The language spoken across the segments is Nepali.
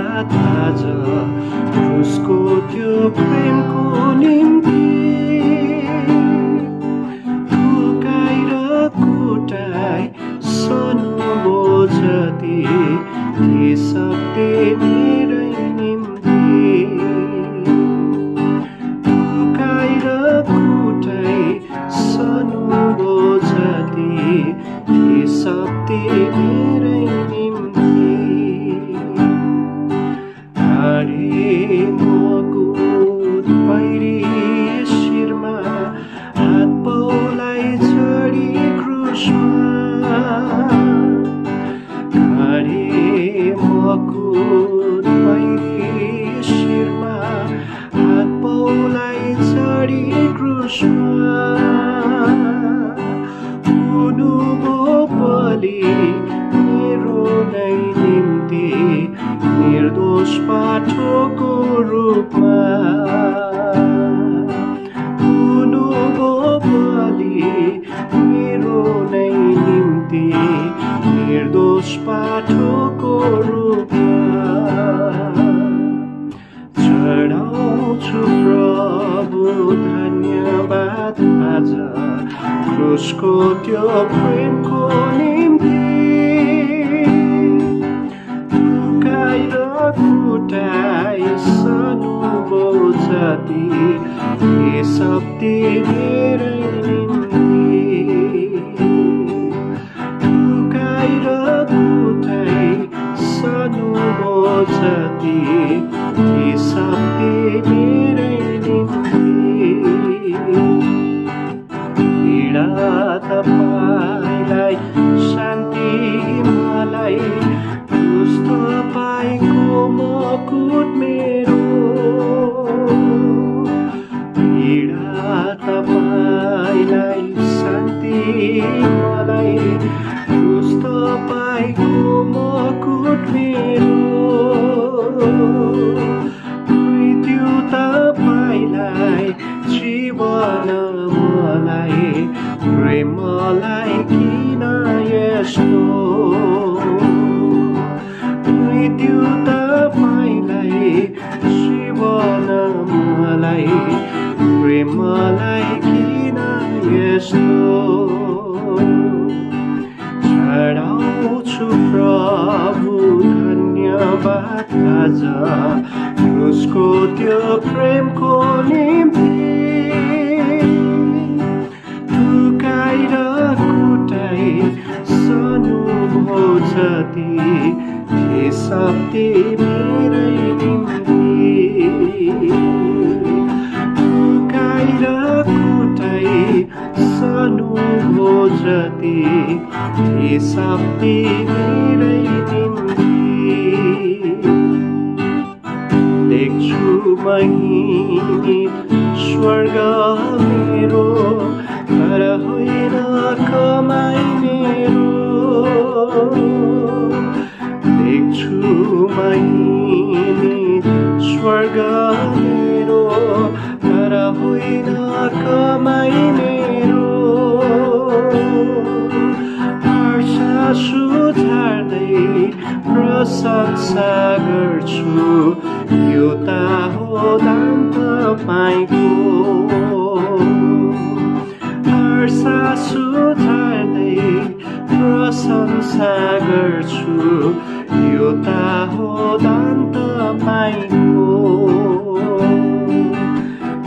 धन्यवाद आज क्रुसको त्यो प्रेमको निम्ति ठोकाइ र कुटाइ सन्नुभो जति ती सत्य मेरै निम्ति ठोकाइ र कुटाइ सन्नुभो जति ती सत्य मेरै निम्ति हारे मकुट पैरी शिरमा हात पाउलाई चढी क्रुसमा हारे मकुट पैरी शिरमा हात पाउलाई चढी क्रुसमा हुनुभयो बलि मेरो नै निम्ति निर्दोष पाठोको रूपमा हुनुभयो बलि मेरो नै निम्ति निर्दोष पाठोको रूपमा चढाउँछु प्रभु धन्यवाद आज क्रुसको त्यो प्रेमको निम्ति ठोकाइ र कुटाइ सन्नुभो जति ती शक्ति मेरै निम्ति ठोकाइ र कुटाइ सन्नुभो जति ती शक्ति मेरै निम्ति पीडा तपाईलाई शान्ति मलाई क्रुस तपाईको मकुट मेरो पीडा तपाईलाई शान्ति मलाई क्रुस तपाईको मकुट मेरो मृत्यु तपाईलाई जीवन मलाई प्रेमलाई किन यस्तो मृत्यु तपाईलाई जीवन मलाई प्रेमलाई किन यस्तो चढाउँछु प्रभु धन्यवाद आज क्रुसको त्यो प्रेमको निम्ति ठोकाइ र कुटाइ सन्नुभो जति ती शक्ति मेरै निम्ति ठोकाइ र कुटाइ सन्नुभो जति ती शक्ति मेरै निम्ति देख्छु महिमित स्वर्ग मेरो तर होइन कमाइ मेरो देख्छु महिमित स्वर्ग मेरो तर होइन कमाइ मेरो हर्षा सुधार्दै प्रशंसा गर्छु यो त हो दान तपाईको हर्षा सुधार्दै प्रशंसा गर्छु यो त हो दान तपाईको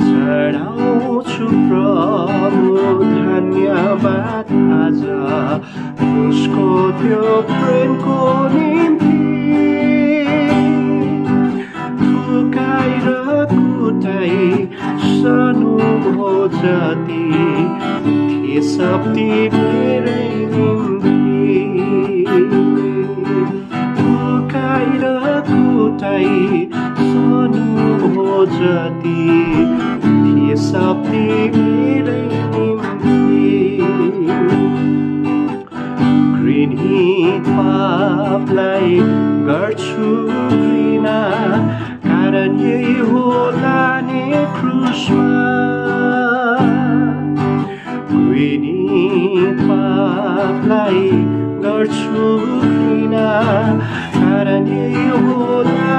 चढाउँछु प्रभु धन्यवाद आज क्रुसको त्यो प्रेमको निम्ति ठोकाइ र कुटाइ सन्नुभो जति ती शक्ति मेरै निम्ति ठोकाइ र कुटाइ सन्नुभो जति ती शक्ति मेरै निम्ति घृणित पापलाई गर्छु घृणा कारण यही होला नि क्रुसमा घृणित पापलाई गर्छु घृणा कारण यही होला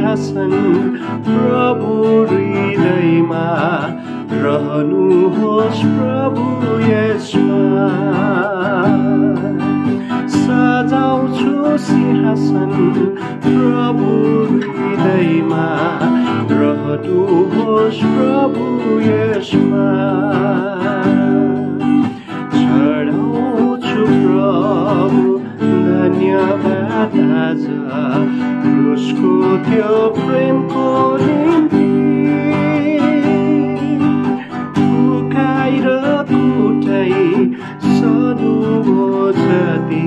सिंहासन प्रभु हृदयमा रहनुहोस् प्रभु यसमा सजाउँछु सिंहासन प्रभु हृदयमा रहनुहोस् प्रभु यसमा चढाउँछु प्रभु धन्यवाद आज क्रुसको त्यो प्रेमको निम्ति फुकाइ र कुटाइ सधुँ जति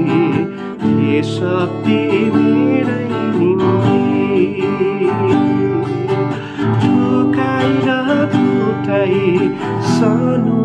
हे शक्ति मेरै निम्ति फुकाइ र कुटाइ सधुँ